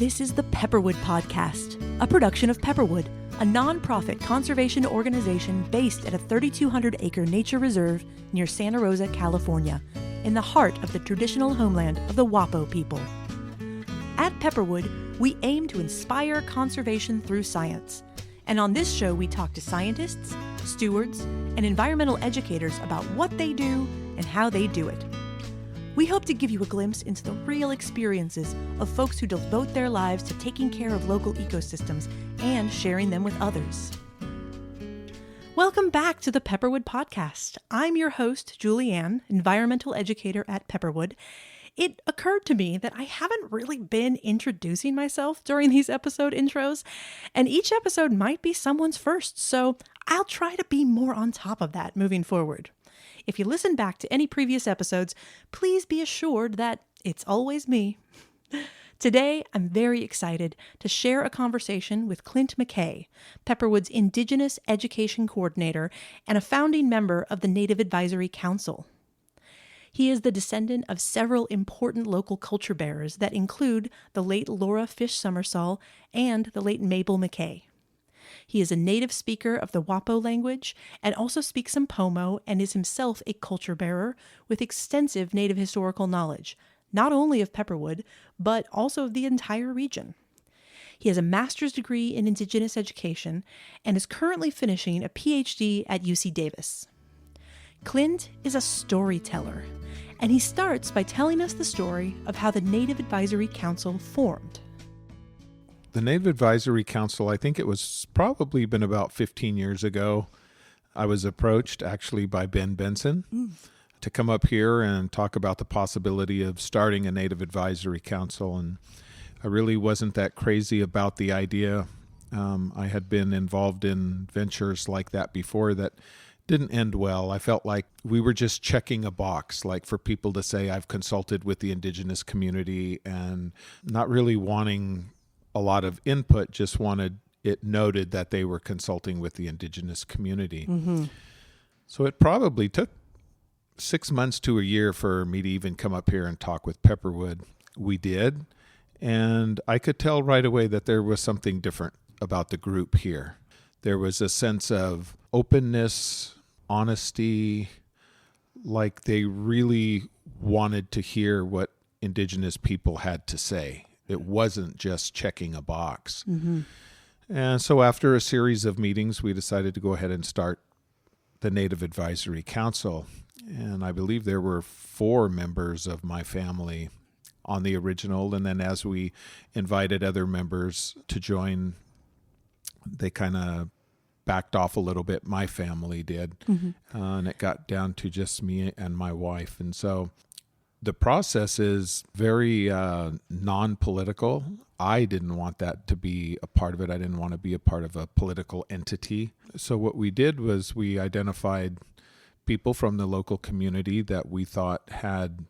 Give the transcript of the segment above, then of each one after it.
This is the Pepperwood Podcast, a production of Pepperwood, a non-profit conservation organization based at a 3,200-acre nature reserve near Santa Rosa, California, in the heart of the traditional homeland of the Wappo people. At Pepperwood, we aim to inspire conservation through science. And on this show, we talk to scientists, stewards, and environmental educators about what they do and how they do it. We hope to give you a glimpse into the real experiences of folks who devote their lives to taking care of local ecosystems and sharing them with others. Welcome back to the Pepperwood Podcast. I'm your host, Julianne, environmental educator at Pepperwood. It occurred to me that I haven't really been introducing myself during these episode intros, and each episode might be someone's first, so I'll try to be more on top of that moving forward. If you listen back to any previous episodes, please be assured that it's always me. Today, I'm very excited to share a conversation with Clint McKay, Pepperwood's Indigenous Education Coordinator and a founding member of the Native Advisory Council. He is the descendant of several important local culture bearers that include the late Laura Fish Summersall and the late Mabel McKay. He is a native speaker of the Wappo language and also speaks some Pomo and is himself a culture bearer with extensive native historical knowledge, not only of Pepperwood, but also of the entire region. He has a master's degree in Indigenous education and is currently finishing a PhD at UC Davis. Clint is a storyteller, and he starts by telling us the story of how the Native Advisory Council formed. The Native Advisory Council, I think it was probably been about 15 years ago. I was approached actually by Ben Benson to come up here and talk about the possibility of starting a Native Advisory Council. And I really wasn't that crazy about the idea. I had been involved in ventures like that before that didn't end well. I felt like we were just checking a box, like for people to say I've consulted with the Indigenous community and not really wanting a lot of input, just wanted it noted that they were consulting with the Indigenous community. Mm-hmm. So it probably took 6 months to a year for me to even come up here and talk with Pepperwood. We did, and I could tell right away that there was something different about the group here. There was a sense of openness, honesty, like they really wanted to hear what Indigenous people had to say. It wasn't just checking a box. Mm-hmm. And so after a series of meetings, we decided to go ahead and start the Native Advisory Council. And I believe there were 4 members of my family on the original. And then as we invited other members to join, they kind of backed off a little bit. My family did. Mm-hmm. And it got down to just me and my wife. And so the process is very non-political. I didn't want that to be a part of it. I didn't want to be a part of a political entity. So what we did was we identified people from the local community that we thought had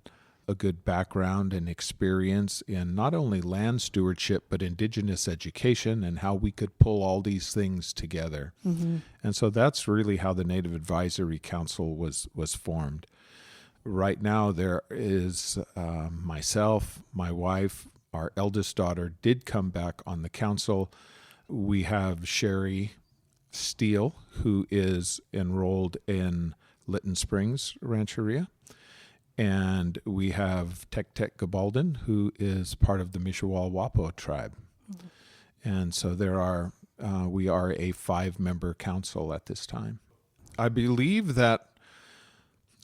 a good background and experience in not only land stewardship, but Indigenous education and how we could pull all these things together. Mm-hmm. And so that's really how the Native Advisory Council was formed. Right now, there is myself, my wife, our eldest daughter did come back on the council. We have Sherry Steele, who is enrolled in Lytton Springs Rancheria. And we have Tek Tek Gabalden, who is part of the Mishawal Wappo tribe. Mm-hmm. And so we are a 5-member council at this time. I believe that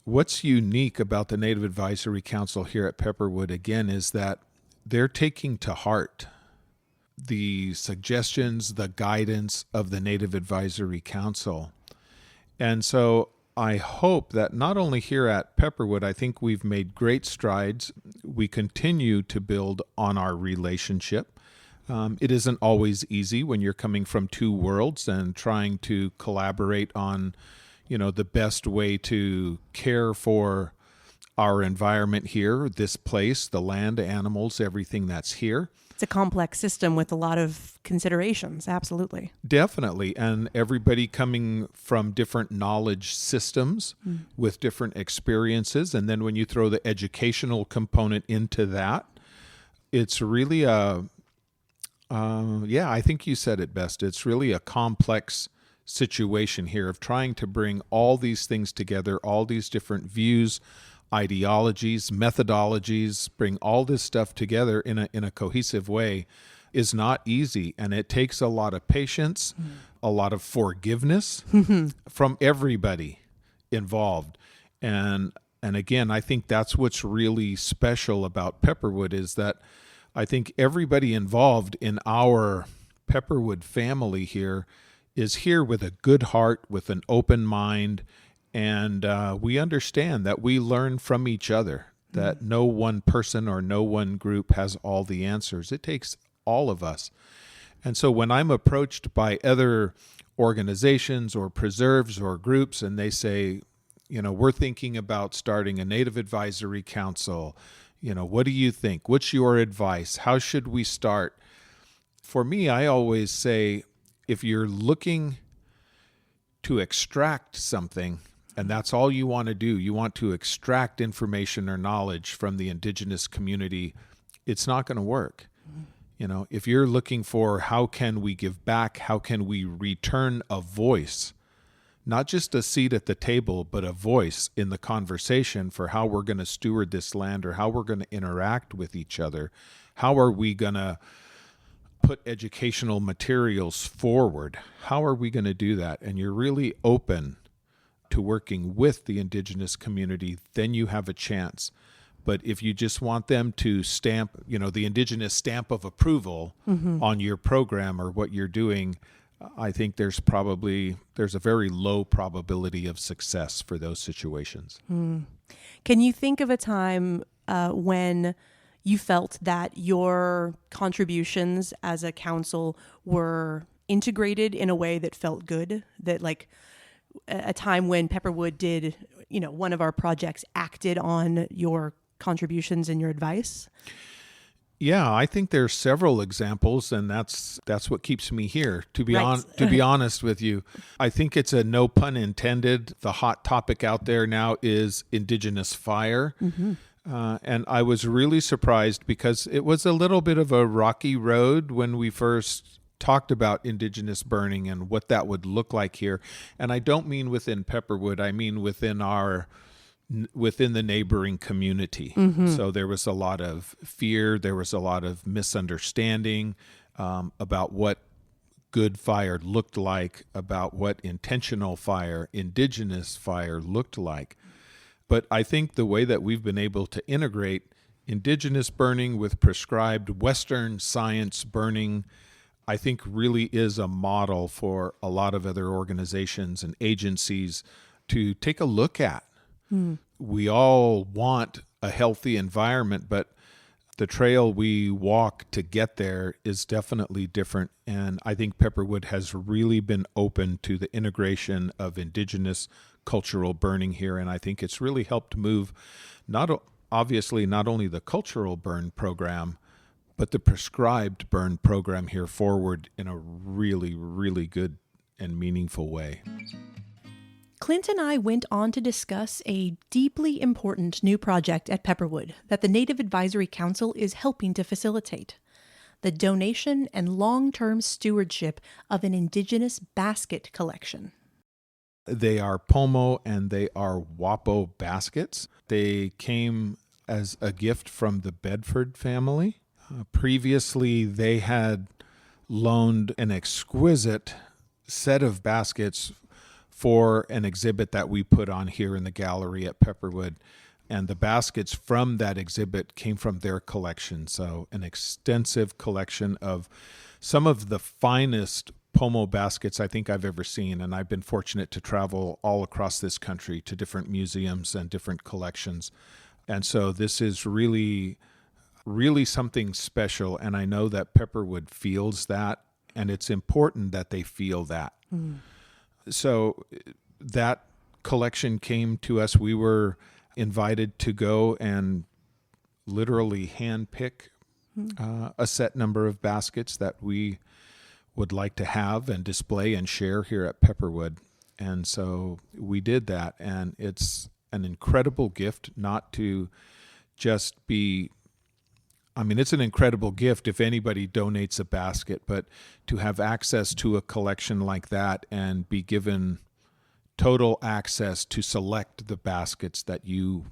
what's unique about the Native Advisory Council here at Pepperwood, again, is that they're taking to heart the suggestions, the guidance of the Native Advisory Council. And so I hope that not only here at Pepperwood, I think we've made great strides. We continue to build on our relationship. It isn't always easy when you're coming from 2 worlds and trying to collaborate on the best way to care for our environment here, this place, the land, animals, everything that's here. It's a complex system with a lot of considerations, absolutely. Definitely, and everybody coming from different knowledge systems with different experiences. And then when you throw the educational component into that, it's really a Yeah, I think you said it best. It's really a complex situation here of trying to bring all these things together, all these different views, ideologies, methodologies, bring all this stuff together in a cohesive way is not easy. And it takes a lot of patience, a lot of forgiveness from everybody involved. And again, I think that's what's really special about Pepperwood is that I think everybody involved in our Pepperwood family here is here with a good heart, with an open mind, and we understand that we learn from each other, that no one person or no one group has all the answers. It takes all of us. And so when I'm approached by other organizations or preserves or groups and they say, we're thinking about starting a Native Advisory Council, what do you think? What's your advice? How should we start? For me, I always say, if you're looking to extract something, and that's all you want to do, you want to extract information or knowledge from the Indigenous community, it's not going to work. If you're looking for how can we give back, how can we return a voice, not just a seat at the table, but a voice in the conversation for how we're going to steward this land or how we're going to interact with each other. How are we going to put educational materials forward? How are we going to do that? And you're really open to working with the Indigenous community, then you have a chance. But if you just want them to stamp, the Indigenous stamp of approval on your program or what you're doing, I think there's a very low probability of success for those situations. Can you think of a time when you felt that your contributions as a council were integrated in a way that felt good? That like a time when Pepperwood did, one of our projects acted on your contributions and your advice? Yeah, I think there's several examples, and that's what keeps me here. To be honest with you, I think it's a no pun intended. The hot topic out there now is Indigenous fire, and I was really surprised because it was a little bit of a rocky road when we first talked about Indigenous burning and what that would look like here. And I don't mean within Pepperwood; I mean within the neighboring community. So there was a lot of fear, there was a lot of misunderstanding about what good fire looked like, about what intentional fire, Indigenous fire looked like. But I think the way that we've been able to integrate Indigenous burning with prescribed Western science burning, I think really is a model for a lot of other organizations and agencies to take a look at. We all want a healthy environment, but the trail we walk to get there is definitely different. And I think Pepperwood has really been open to the integration of Indigenous cultural burning here. And I think it's really helped move not only the cultural burn program, but the prescribed burn program here forward in a really, really good and meaningful way. Clint and I went on to discuss a deeply important new project at Pepperwood that the Native Advisory Council is helping to facilitate: the donation and long-term stewardship of an Indigenous basket collection. They are Pomo and they are Wappo baskets. They came as a gift from the Bedford family. Previously, they had loaned an exquisite set of baskets for an exhibit that we put on here in the gallery at Pepperwood. And the baskets from that exhibit came from their collection. So an extensive collection of some of the finest Pomo baskets I think I've ever seen. And I've been fortunate to travel all across this country to different museums and different collections. And so this is really, really something special. And I know that Pepperwood feels that, and it's important that they feel that. So that collection came to us. We were invited to go and literally handpick a set number of baskets that we would like to have and display and share here at Pepperwood. And so we did that. And it's an incredible gift not to just be I mean, it's an incredible gift if anybody donates a basket, but to have access to a collection like that and be given total access to select the baskets that you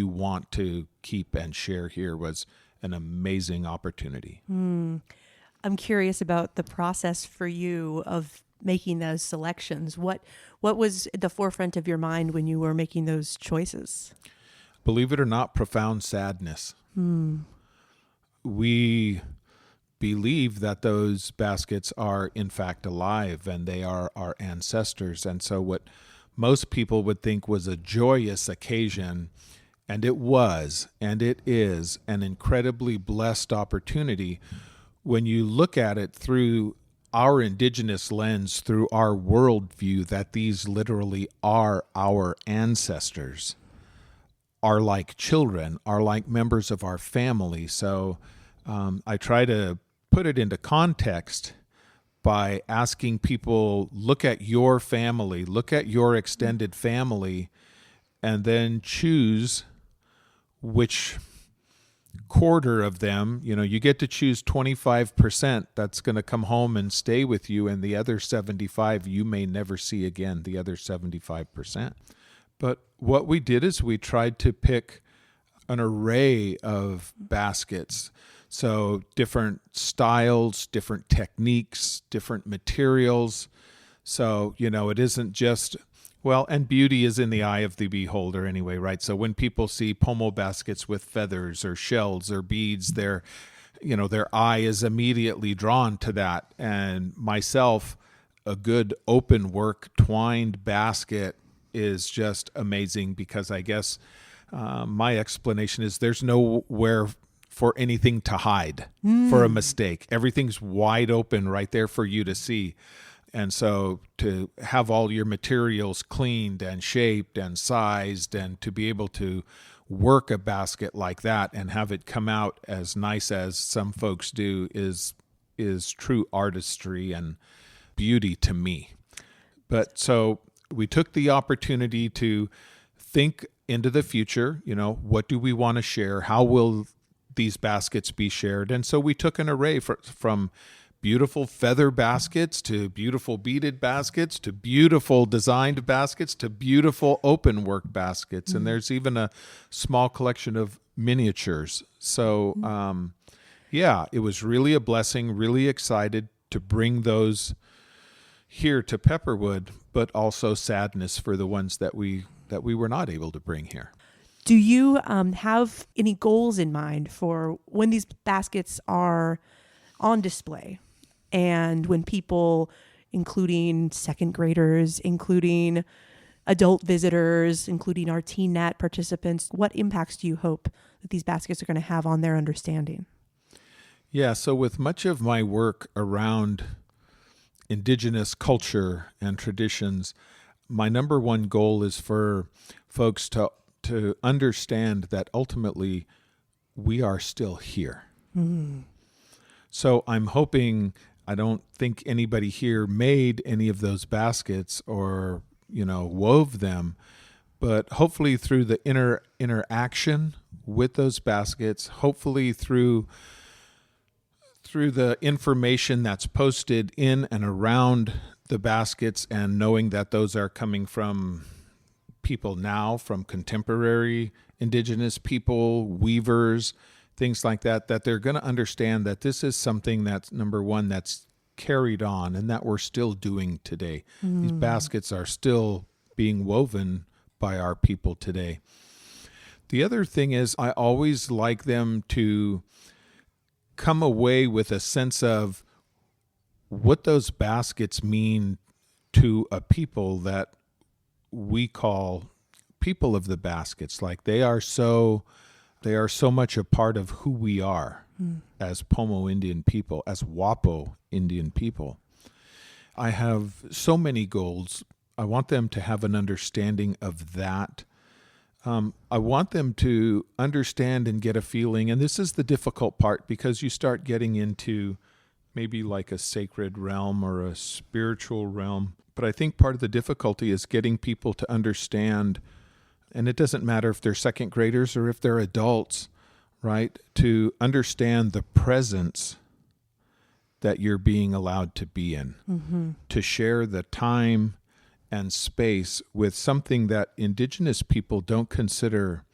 want to keep and share here was an amazing opportunity. I'm curious about the process for you of making those selections. What was at the forefront of your mind when you were making those choices? Believe it or not, profound sadness. We believe that those baskets are in fact alive and they are our ancestors. And so what most people would think was a joyous occasion, and it was, and it is an incredibly blessed opportunity when you look at it through our indigenous lens, through our worldview, that these literally are our ancestors, are like children, are like members of our family. So I try to put it into context by asking people, look at your family, look at your extended family, and then choose which quarter of them, you get to choose 25% that's going to come home and stay with you, and the other 75 you may never see again, the other 75%. But what we did is we tried to pick an array of baskets. So different styles, different techniques, different materials. So, it isn't just, and beauty is in the eye of the beholder anyway, right? So when people see Pomo baskets with feathers or shells or beads, their eye is immediately drawn to that. And myself, a good open work twined basket is just amazing because I guess my explanation is there's nowhere for anything to hide for a mistake. Everything's wide open right there for you to see. And so to have all your materials cleaned and shaped and sized and to be able to work a basket like that and have it come out as nice as some folks do is true artistry and beauty to me. But so we took the opportunity to think into the future, what do we want to share? How will these baskets be shared? And so we took an array from beautiful feather baskets to beautiful beaded baskets to beautiful designed baskets to beautiful open work baskets. And there's even a small collection of miniatures. So, it was really a blessing, really excited to bring those here to Pepperwood, but also sadness for the ones that we were not able to bring here. Do you have any goals in mind for when these baskets are on display and when people, including second graders, including adult visitors, including our TeenNat participants, what impacts do you hope that these baskets are going to have on their understanding? Yeah, so with much of my work around Indigenous culture and traditions, my number one goal is for folks to understand that ultimately we are still here. So I'm hoping, I don't think anybody here made any of those baskets or, wove them, but hopefully through the interaction with those baskets, hopefully through the information that's posted in and around the baskets and knowing that those are coming from people now, from contemporary Indigenous people, weavers, things like that they're going to understand that this is something that's, number one, that's carried on and that we're still doing today. These baskets are still being woven by our people today. The other thing is I always like them to come away with a sense of what those baskets mean to a people that we call people of the baskets. Like they are so much a part of who we are as Pomo Indian people, as Wappo Indian people. I have so many goals. I want them to have an understanding of that. I want them to understand and get a feeling, and this is the difficult part because you start getting into maybe like a sacred realm or a spiritual realm. But I think part of the difficulty is getting people to understand, and it doesn't matter if they're second graders or if they're adults, right? To understand the presence that you're being allowed to be in, to share the time and space with something that Indigenous people don't consider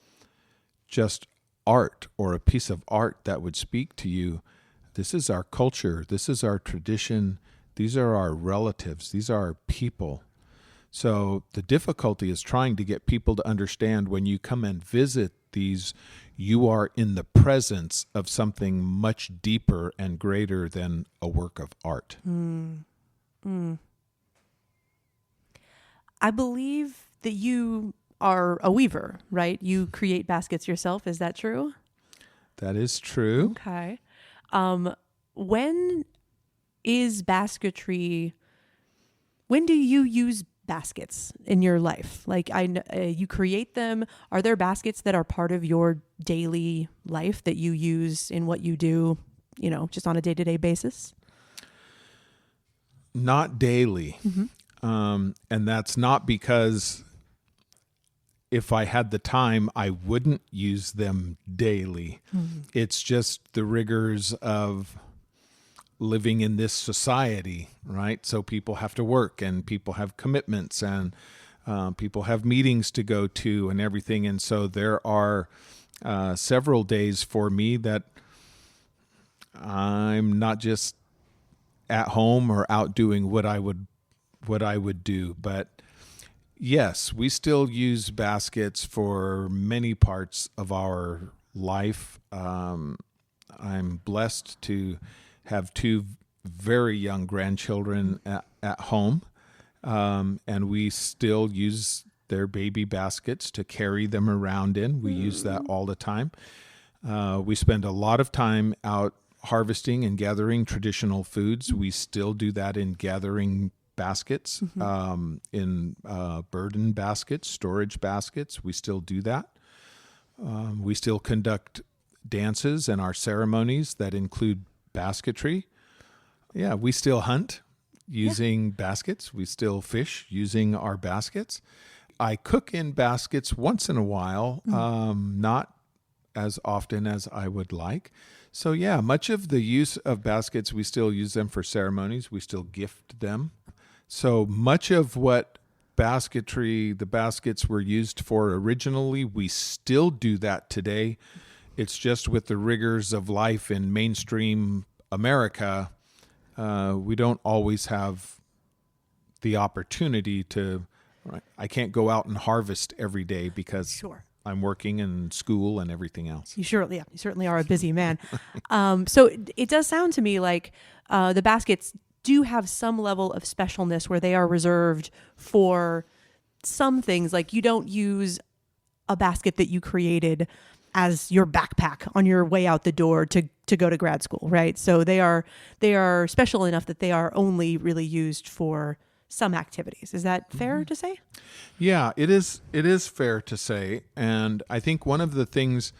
just art or a piece of art that would speak to you. This is our culture. This is our tradition. These are our relatives. These are our people. So the difficulty is trying to get people to understand when you come and visit these, you are in the presence of something much deeper and greater than a work of art. I believe that you are a weaver, right? You create baskets yourself. Is that true? That is true. Okay. When is basketry, when do you use baskets in your life? Like you create them. Are there baskets that are part of your daily life that you use in what you do, just on a day-to-day basis? Not daily. And that's not because if I had the time, I wouldn't use them daily. It's just the rigors of living in this society, right? So people have to work and people have commitments and people have meetings to go to and everything. And so there are several days for me that I'm not just at home or out doing what I would do. But yes, we still use baskets for many parts of our life. I'm blessed to have two very young grandchildren at home, and we still use their baby baskets to carry them around in. We use that all the time. We spend a lot of time out harvesting and gathering traditional foods. We still do that in gathering baskets, in burden baskets, storage baskets. We still do that. We still conduct dances and our ceremonies that include basketry. Yeah, we still hunt using baskets. We still fish using our baskets. I cook in baskets once in a while, not as often as I would like. So yeah, much of the use of baskets, we still use them for ceremonies. We still gift them. So much of what basketry, the baskets were used for originally, we still do that today. It's just with the rigors of life in mainstream America, we don't always have the opportunity to, I can't go out and harvest every day because I'm working in school and everything else. You certainly are a busy man. So it does sound to me like the baskets do have some level of specialness where they are reserved for some things. Like you don't use a basket that you created as your backpack on your way out the door to go to grad school, right? So they are special enough that they are only really used for some activities. Is that fair to say? Yeah, it is fair to say. And I think one of the things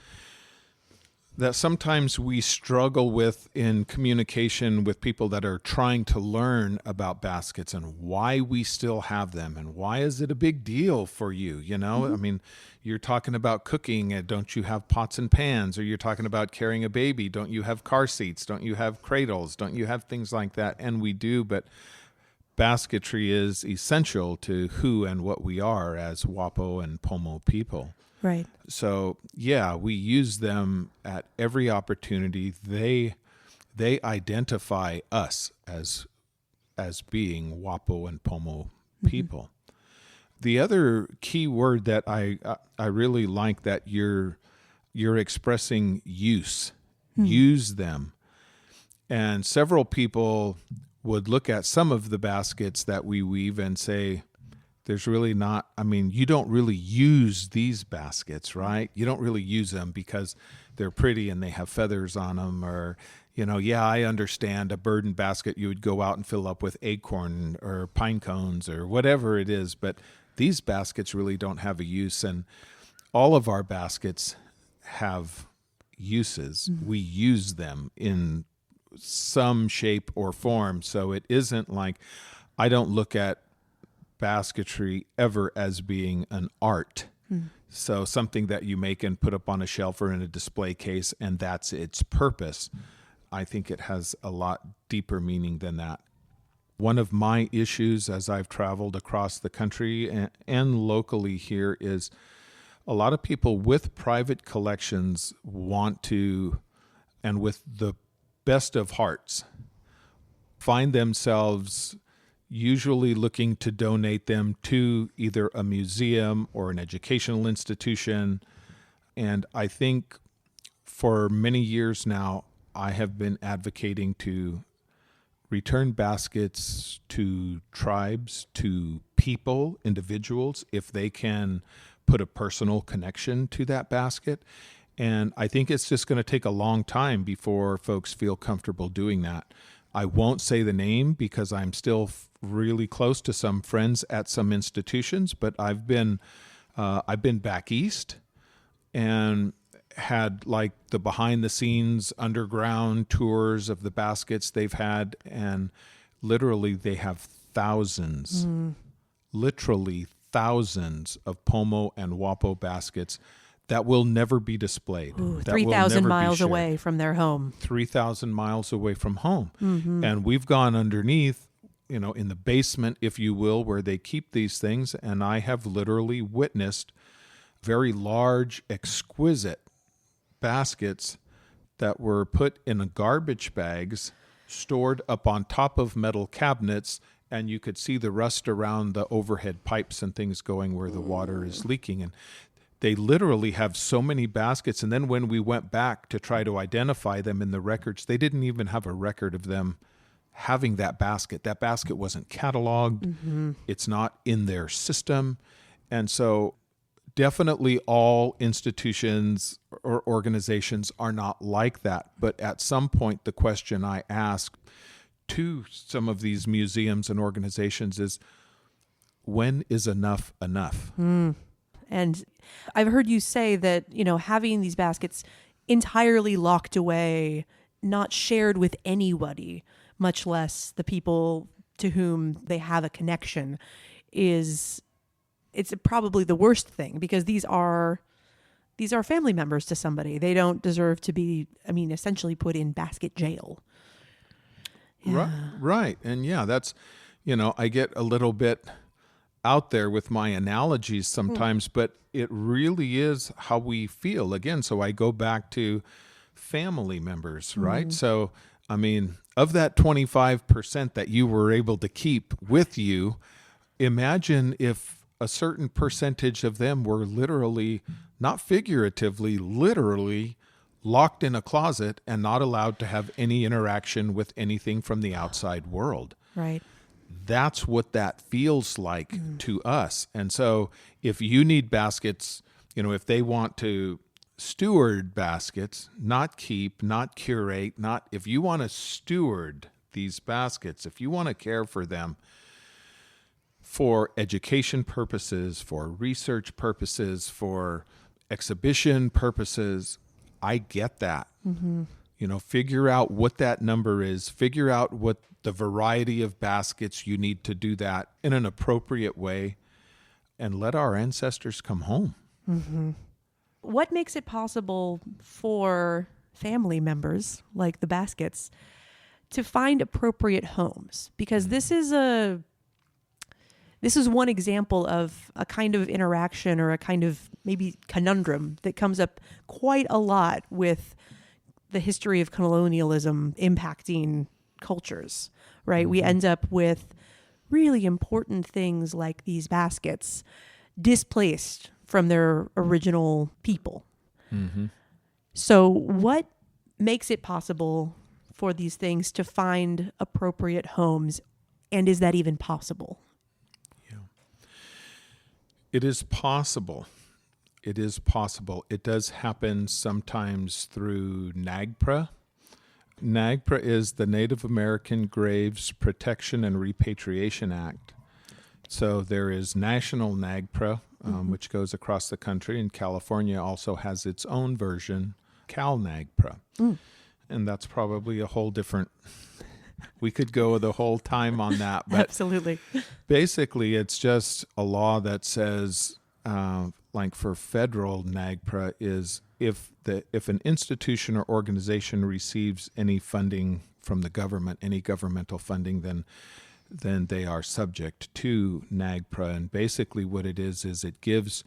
that sometimes we struggle with in communication with people that are trying to learn about baskets and why we still have them and why is it a big deal for you, I mean, you're talking about cooking and don't you have pots and pans, or you're talking about carrying a baby, don't you have car seats, don't you have cradles, don't you have things like that? And we do, but basketry is essential to who and what we are as Wappo and Pomo people. Right. So, yeah, we use them at every opportunity. They identify us as being Wappo and Pomo people. The other key word that I really like that you're expressing use them. And several people would look at some of the baskets that we weave and say, there's really not, you don't really use these baskets, right? You don't really use them because they're pretty and they have feathers on them, or, I understand a burden basket you would go out and fill up with acorn or pine cones or whatever it is, but these baskets really don't have a use, and all of our baskets have uses. We use them in some shape or form, so it isn't like, I don't look at basketry ever as being an art. So something that you make and put up on a shelf or in a display case, and that's its purpose. I think it has a lot deeper meaning than that. One of my issues as I've traveled across the country and locally here is a lot of people with private collections want to, and with the best of hearts, find themselves usually looking to donate them to either a museum or an educational institution. And I think for many years now, I have been advocating to return baskets to tribes, to people, individuals, if they can put a personal connection to that basket. And I think it's just going to take a long time before folks feel comfortable doing that. I won't say the name because I'm still really close to some friends at some institutions, but I've been back east and had like the behind the scenes underground tours of the baskets they've had, and literally they have thousands, literally thousands of Pomo and Wappo baskets that will never be displayed. 3,000 miles away from their home. 3,000 miles away from home. Mm-hmm. And we've gone underneath, in the basement, if you will, where they keep these things. And I have literally witnessed very large, exquisite baskets that were put in garbage bags, stored up on top of metal cabinets, and you could see the rust around the overhead pipes and things going where the water is leaking. And they literally have so many baskets. And then when we went back to try to identify them in the records, they didn't even have a record of them having that basket. That basket wasn't cataloged. Mm-hmm. It's not in their system. And so definitely all institutions or organizations are not like that. But at some point, the question I ask to some of these museums and organizations is, when is enough enough? And I've heard you say that, having these baskets entirely locked away, not shared with anybody, much less the people to whom they have a connection, it's probably the worst thing, because these are family members to somebody. They don't deserve to be, essentially put in basket jail. Yeah. Right. And that's, I get a little bit out there with my analogies sometimes, but it really is how we feel. Again, so I go back to family members, right? So, of that 25% that you were able to keep with you, imagine if a certain percentage of them were literally, not figuratively, literally locked in a closet and not allowed to have any interaction with anything from the outside world. Right. That's what that feels like to us. And so if you need baskets, if they want to steward baskets, not keep, not curate, if you want to steward these baskets, if you want to care for them for education purposes, for research purposes, for exhibition purposes, I get that. Mm-hmm. Figure out what that number is, figure out what the variety of baskets you need to do that in an appropriate way, and let our ancestors come home. Mm-hmm. What makes it possible for family members, like the baskets, to find appropriate homes? Because this is one example of a kind of interaction or a kind of maybe conundrum that comes up quite a lot with the history of colonialism impacting cultures, right? Mm-hmm. We end up with really important things like these baskets displaced from their original people. Mm-hmm. So what makes it possible for these things to find appropriate homes, and is that even possible? Yeah. It is possible. It is possible. It does happen sometimes through NAGPRA. NAGPRA is the Native American Graves Protection and Repatriation Act. So there is national NAGPRA, which goes across the country, and California also has its own version, CalNAGPRA. And that's probably a whole different... We could go the whole time on that. But absolutely. Basically, it's just a law that says... like for federal NAGPRA is if an institution or organization receives any funding from the government, any governmental funding, then they are subject to NAGPRA. And basically what it is it gives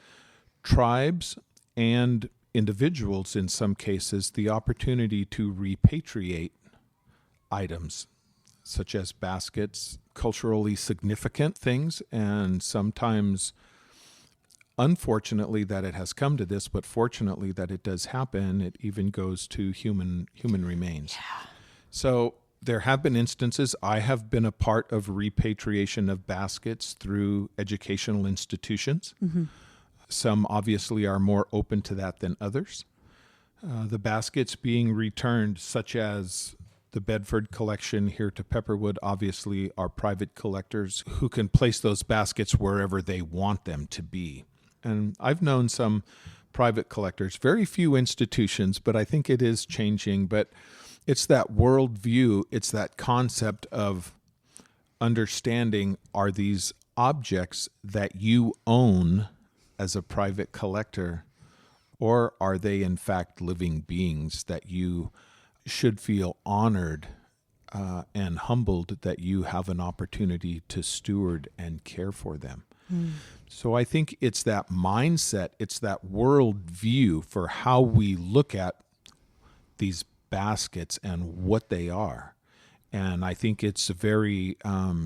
tribes and individuals in some cases the opportunity to repatriate items such as baskets, culturally significant things, and sometimes, unfortunately that it has come to this, but fortunately that it does happen, it even goes to human remains. Yeah. So there have been instances. I have been a part of repatriation of baskets through educational institutions. Mm-hmm. Some obviously are more open to that than others. The baskets being returned, such as the Bedford collection here to Pepperwood, obviously are private collectors who can place those baskets wherever they want them to be. And I've known some private collectors, very few institutions, but I think it is changing. But it's that worldview, it's that concept of understanding, are these objects that you own as a private collector, or are they in fact living beings that you should feel honored and humbled that you have an opportunity to steward and care for them? So I think it's that mindset, it's that world view for how we look at these baskets and what they are. And I think it's a very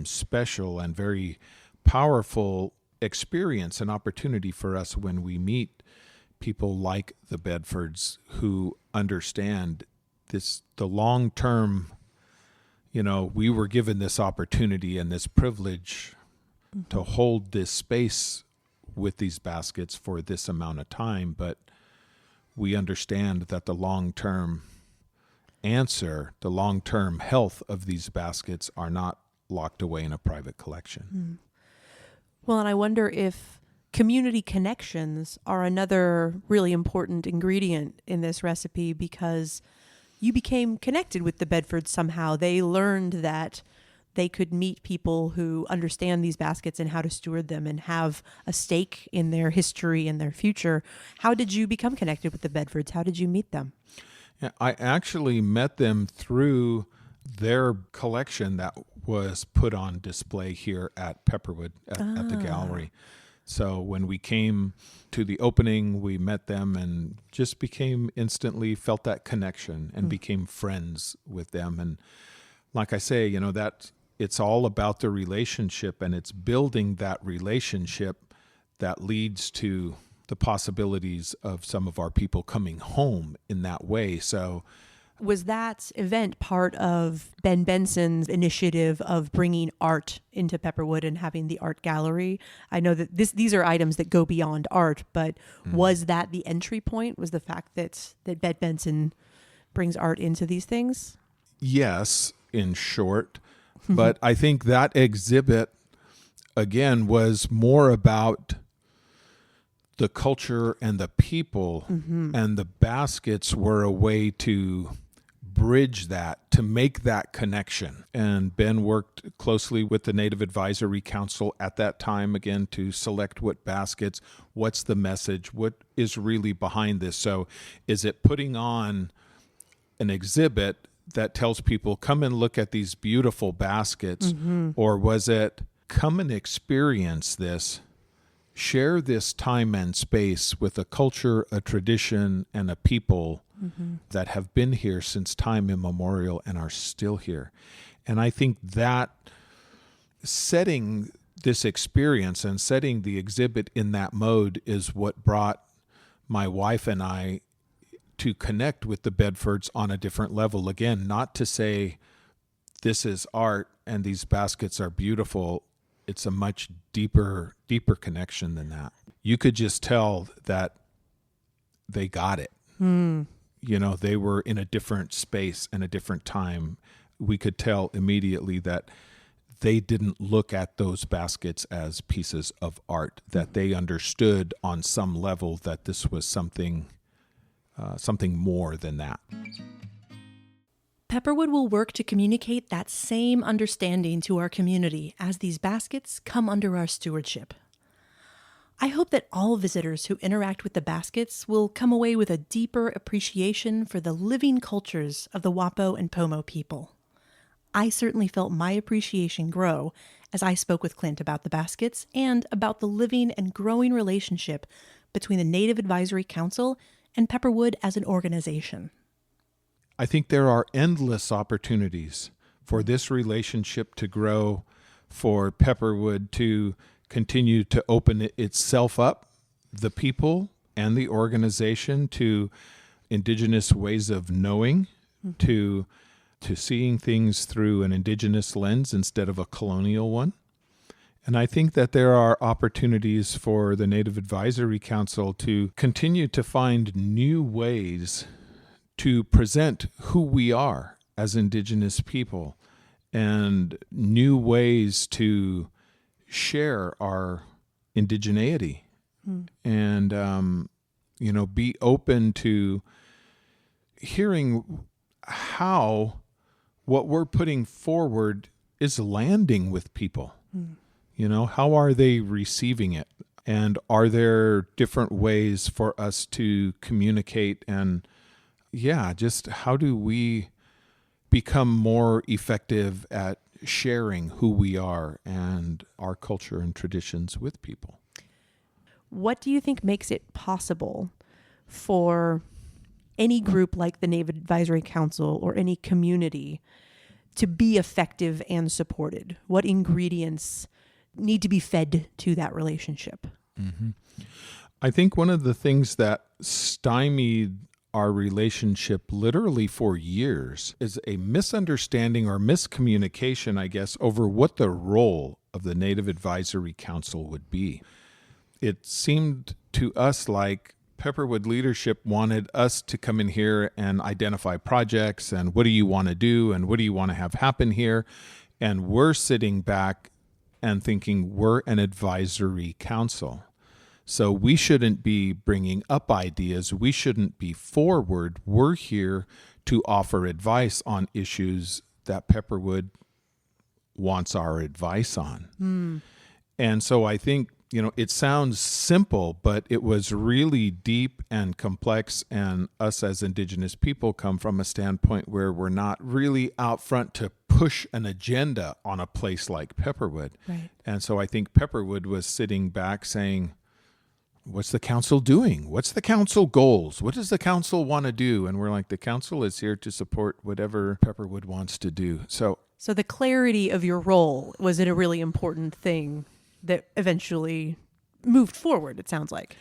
special and very powerful experience and opportunity for us when we meet people like the Bedfords who understand the long term. We were given this opportunity and this privilege to hold this space with these baskets for this amount of time, but we understand that the long-term answer, the long-term health of these baskets are not locked away in a private collection. Well, and I wonder if community connections are another really important ingredient in this recipe, because you became connected with the Bedfords somehow. They learned that they could meet people who understand these baskets and how to steward them and have a stake in their history and their future. How did you become connected with the Bedfords? How did you meet them? Yeah, I actually met them through their collection that was put on display here at Pepperwood at the gallery. So when we came to the opening, we met them and just instantly felt that connection and became friends with them. And like I say, that it's all about the relationship, and it's building that relationship that leads to the possibilities of some of our people coming home in that way. So was that event part of Ben Benson's initiative of bringing art into Pepperwood and having the art gallery? I know that these are items that go beyond art, but was that the entry point? Was the fact that Ben Benson brings art into these things? Yes, in short. But I think that exhibit, again, was more about the culture and the people, and the baskets were a way to bridge that, to make that connection. And Ben worked closely with the Native Advisory Council at that time, again, to select what baskets, what's the message, what is really behind this. So is it putting on an exhibit that tells people, come and look at these beautiful baskets, or was it, come and experience this, share this time and space with a culture, a tradition, and a people that have been here since time immemorial and are still here. And I think that setting this experience and setting the exhibit in that mode is what brought my wife and I to connect with the Bedfords on a different level. Again, not to say this is art and these baskets are beautiful. It's a much deeper connection than that. You could just tell that they got it. They were in a different space and a different time. We could tell immediately that they didn't look at those baskets as pieces of art, that they understood on some level that this was something more than that. Pepperwood will work to communicate that same understanding to our community as these baskets come under our stewardship. I hope that all visitors who interact with the baskets will come away with a deeper appreciation for the living cultures of the Wappo and Pomo people. I certainly felt my appreciation grow as I spoke with Clint about the baskets and about the living and growing relationship between the Native Advisory Council and Pepperwood as an organization. I think there are endless opportunities for this relationship to grow, for Pepperwood to continue to open itself up, the people and the organization, to Indigenous ways of knowing, to seeing things through an Indigenous lens instead of a colonial one. And I think that there are opportunities for the Native Advisory Council to continue to find new ways to present who we are as Indigenous people and new ways to share our indigeneity and, be open to hearing how what we're putting forward is landing with people. How are they receiving it? And are there different ways for us to communicate? And just how do we become more effective at sharing who we are and our culture and traditions with people? What do you think makes it possible for any group like the Native Advisory Council or any community to be effective and supported? What ingredients need to be fed to that relationship? I think one of the things that stymied our relationship literally for years is a misunderstanding or miscommunication, I guess, over what the role of the Native Advisory Council would be. It seemed to us like Pepperwood leadership wanted us to come in here and identify projects and what do you want to do and what do you want to have happen here. And we're sitting back and thinking we're an advisory council. So we shouldn't be bringing up ideas. We shouldn't be forward. We're here to offer advice on issues that Pepperwood wants our advice on. And so I think, it sounds simple, but it was really deep and complex. And us as Indigenous people come from a standpoint where we're not really out front to push an agenda on a place like Pepperwood. Right. And so I think Pepperwood was sitting back saying, what's the council doing? What's the council goals? What does the council want to do? And we're like, the council is here to support whatever Pepperwood wants to do. So the clarity of your role, was it a really important thing that eventually moved forward, it sounds like?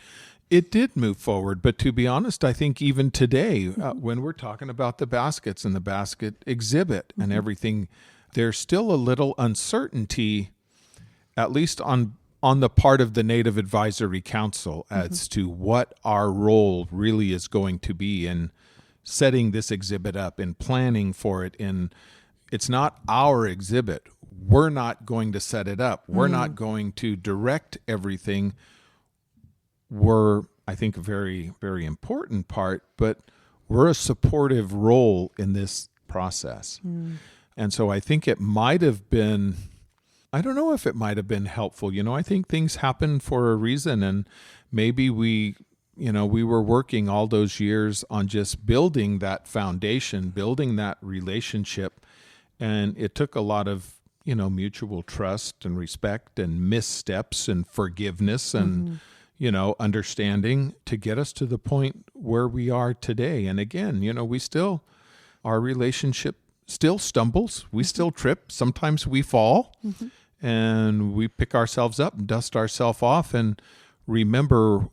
It did move forward. But to be honest, I think even today, when we're talking about the baskets and the basket exhibit and everything, there's still a little uncertainty, at least on the part of the Native Advisory Council, as to what our role really is going to be in setting this exhibit up and planning for it. And it's not our exhibit. We're not going to set it up. We're not going to direct everything. We're, I think, a very, very important part, but we're a supportive role in this process. And so I think it might have been, I don't know if it might have been helpful. I think things happen for a reason, and maybe we were working all those years on just building that foundation, building that relationship, and it took a lot of, mutual trust and respect and missteps and forgiveness and, understanding to get us to the point where we are today. And again, our relationship still stumbles. We still trip. Sometimes we fall. And we pick ourselves up and dust ourselves off and remember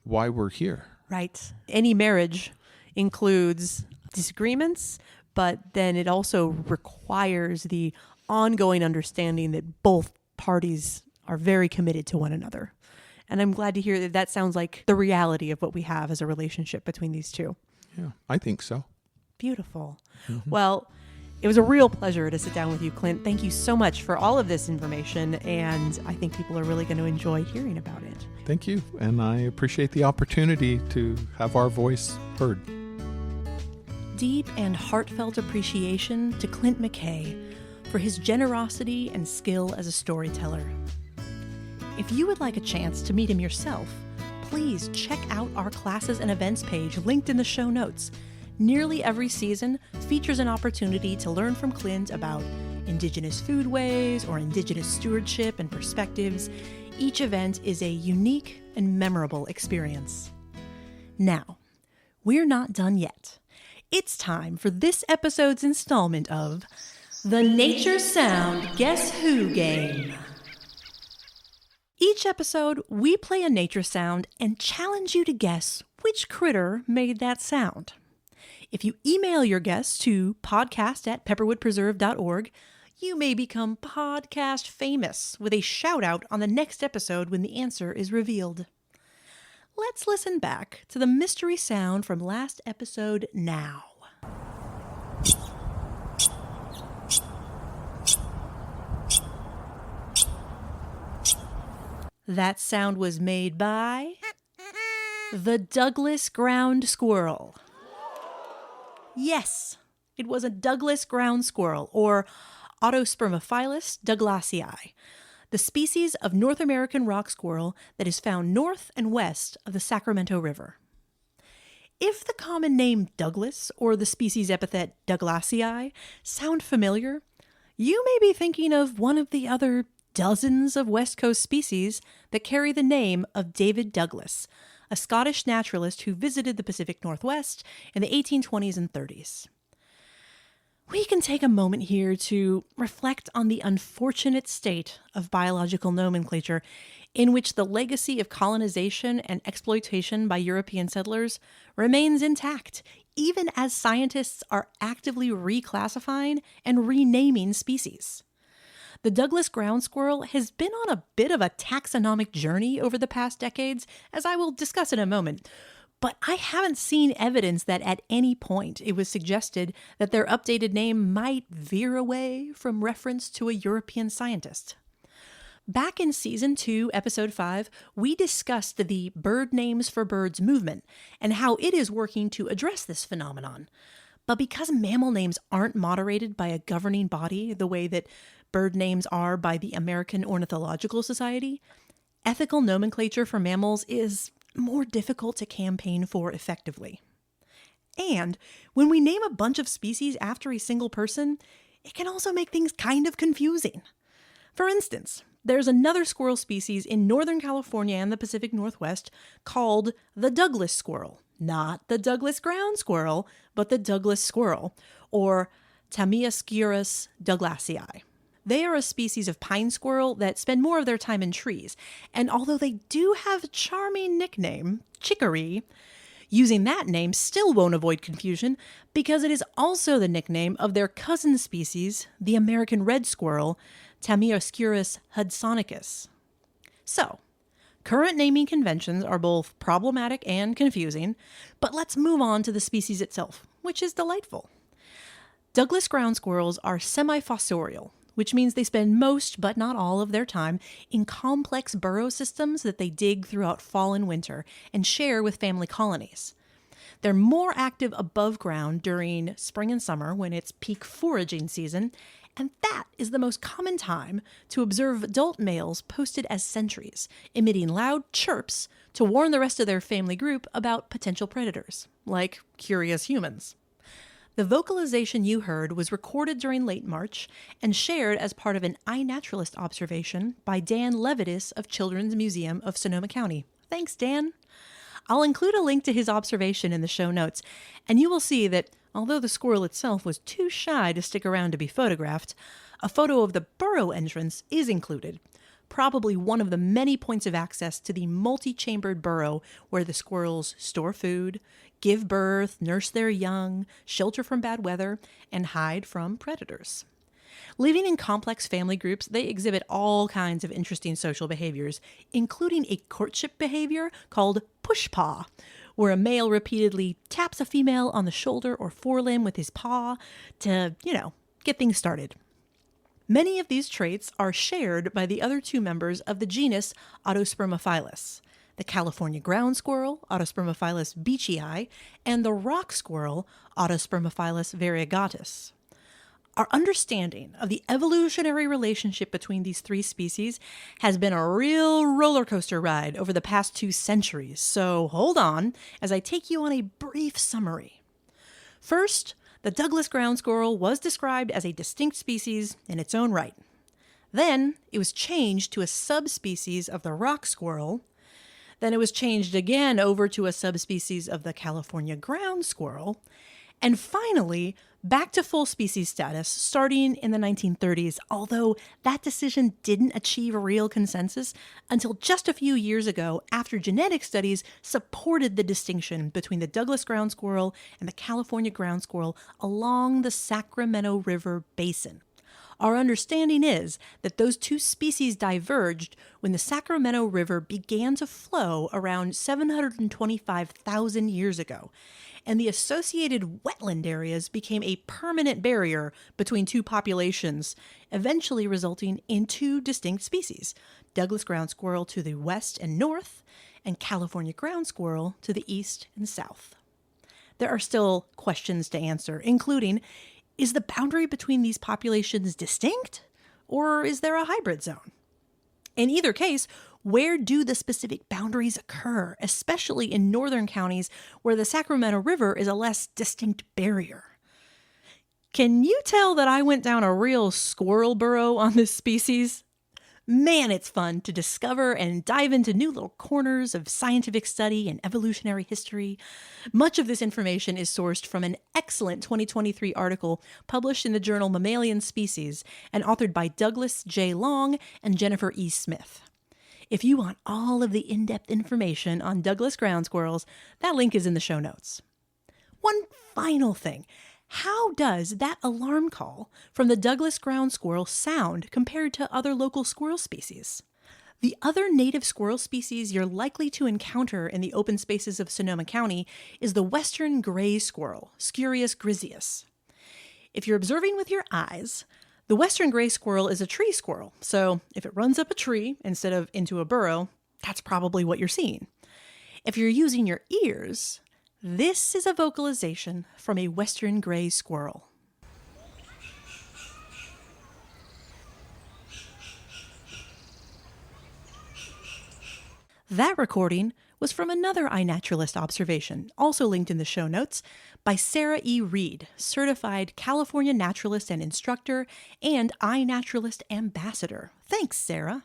why we're here. Right. Any marriage includes disagreements, but then it also requires the ongoing understanding that both parties are very committed to one another. And I'm glad to hear that sounds like the reality of what we have as a relationship between these two. Yeah, I think so. Beautiful. Well, it was a real pleasure to sit down with you, Clint. Thank you so much for all of this information, and I think people are really going to enjoy hearing about it. Thank you, and I appreciate the opportunity to have our voice heard. Deep and heartfelt appreciation to Clint McKay for his generosity and skill as a storyteller. If you would like a chance to meet him yourself, please check out our classes and events page linked in the show notes. Nearly every season features an opportunity to learn from Clint about Indigenous foodways or Indigenous stewardship and perspectives. Each event is a unique and memorable experience. Now, we're not done yet. It's time for this episode's installment of the Nature Sound Guess Who game. Each episode, we play a nature sound and challenge you to guess which critter made that sound. If you email your guess to podcast@pepperwoodpreserve.org, you may become podcast famous with a shout out on the next episode when the answer is revealed. Let's listen back to the mystery sound from last episode now. That sound was made by the Douglas ground squirrel. Yes, it was a Douglas ground squirrel, or Autospermophilus douglasii, the species of North American rock squirrel that is found north and west of the Sacramento River. If the common name Douglas or the species epithet douglasii sound familiar, you may be thinking of one of the other dozens of West Coast species that carry the name of David Douglas, a Scottish naturalist who visited the Pacific Northwest in the 1820s and 30s. We can take a moment here to reflect on the unfortunate state of biological nomenclature in which the legacy of colonization and exploitation by European settlers remains intact, even as scientists are actively reclassifying and renaming species. The Douglas ground squirrel has been on a bit of a taxonomic journey over the past decades, as I will discuss in a moment, but I haven't seen evidence that at any point it was suggested that their updated name might veer away from reference to a European scientist. Back in Season 2, Episode 5, we discussed the Bird Names for Birds movement and how it is working to address this phenomenon. But because mammal names aren't moderated by a governing body the way that bird names are by the American Ornithological Society, ethical nomenclature for mammals is more difficult to campaign for effectively. And when we name a bunch of species after a single person, it can also make things kind of confusing. For instance, there's another squirrel species in Northern California and the Pacific Northwest called the Douglas squirrel. Not the Douglas ground squirrel, but the Douglas squirrel, or Tamiascurus douglasii. They are a species of pine squirrel that spend more of their time in trees, and although they do have a charming nickname, Chicory, using that name still won't avoid confusion because it is also the nickname of their cousin species, the American red squirrel, Tamiascurus hudsonicus. So, current naming conventions are both problematic and confusing, but let's move on to the species itself, which is delightful. Douglas ground squirrels are semi-fossorial, which means they spend most, but not all, of their time in complex burrow systems that they dig throughout fall and winter and share with family colonies. They're more active above ground during spring and summer when it's peak foraging season, and that is the most common time to observe adult males posted as sentries, emitting loud chirps to warn the rest of their family group about potential predators, like curious humans. The vocalization you heard was recorded during late March and shared as part of an iNaturalist observation by Dan Levitis of Children's Museum of Sonoma County. Thanks, Dan. I'll include a link to his observation in the show notes, and you will see that although the squirrel itself was too shy to stick around to be photographed, a photo of the burrow entrance is included, probably one of the many points of access to the multi-chambered burrow where the squirrels store food, give birth, nurse their young, shelter from bad weather, and hide from predators. Living in complex family groups, they exhibit all kinds of interesting social behaviors, including a courtship behavior called push paw, where a male repeatedly taps a female on the shoulder or forelimb with his paw to, get things started. Many of these traits are shared by the other two members of the genus Autospermophilus, the California ground squirrel, Autospermophilus beechii, and the rock squirrel, Autospermophilus variegatus. Our understanding of the evolutionary relationship between these three species has been a real roller coaster ride over the past 2 centuries, so hold on as I take you on a brief summary. First, the Douglas ground squirrel was described as a distinct species in its own right. Then, it was changed to a subspecies of the rock squirrel. Then it was changed again over to a subspecies of the California ground squirrel. And finally, back to full species status starting in the 1930s, although that decision didn't achieve a real consensus until just a few years ago after genetic studies supported the distinction between the Douglas ground squirrel and the California ground squirrel along the Sacramento River basin. Our understanding is that those 2 species diverged when the Sacramento River began to flow around 725,000 years ago, and the associated wetland areas became a permanent barrier between 2 populations, eventually resulting in 2 distinct species, Douglas ground squirrel to the west and north, and California ground squirrel to the east and south. There are still questions to answer, including, is the boundary between these populations distinct, or is there a hybrid zone? In either case, where do the specific boundaries occur, especially in northern counties where the Sacramento River is a less distinct barrier? Can you tell that I went down a real squirrel burrow on this species? Man, it's fun to discover and dive into new little corners of scientific study and evolutionary history. Much of this information is sourced from an excellent 2023 article published in the journal Mammalian Species and authored by Douglas J. Long and Jennifer E. Smith. If you want all of the in-depth information on Douglas ground squirrels, that link is in the show notes. One final thing. How does that alarm call from the Douglas ground squirrel sound compared to other local squirrel species? The other native squirrel species you're likely to encounter in the open spaces of Sonoma County is the western gray squirrel, Sciurus griseus. If you're observing with your eyes, the western gray squirrel is a tree squirrel, so if it runs up a tree instead of into a burrow, that's probably what you're seeing. If you're using your ears, this is a vocalization from a western gray squirrel. That recording was from another iNaturalist observation, also linked in the show notes, by Sarah E. Reid, certified California Naturalist and instructor and iNaturalist ambassador. Thanks, Sarah.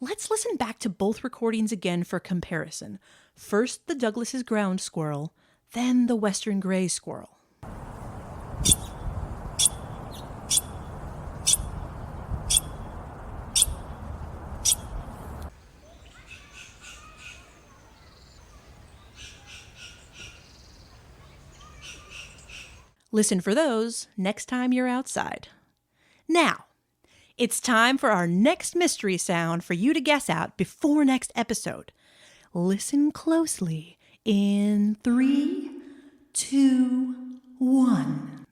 Let's listen back to both recordings again for comparison. First the Douglas's ground squirrel, then the western gray squirrel. Listen for those next time you're outside. Now, it's time for our next mystery sound for you to guess out before next episode. Listen closely in 3, 2, 1.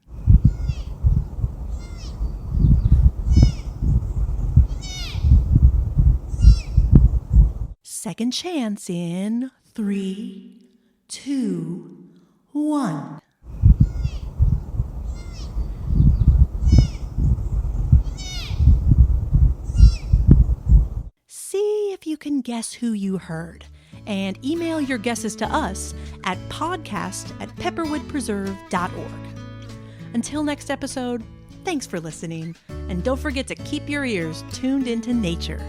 Second chance in 3, 2, 1. See if you can guess who you heard, and email your guesses to us at podcast@pepperwoodpreserve.org. Until next episode, thanks for listening, and don't forget to keep your ears tuned into nature.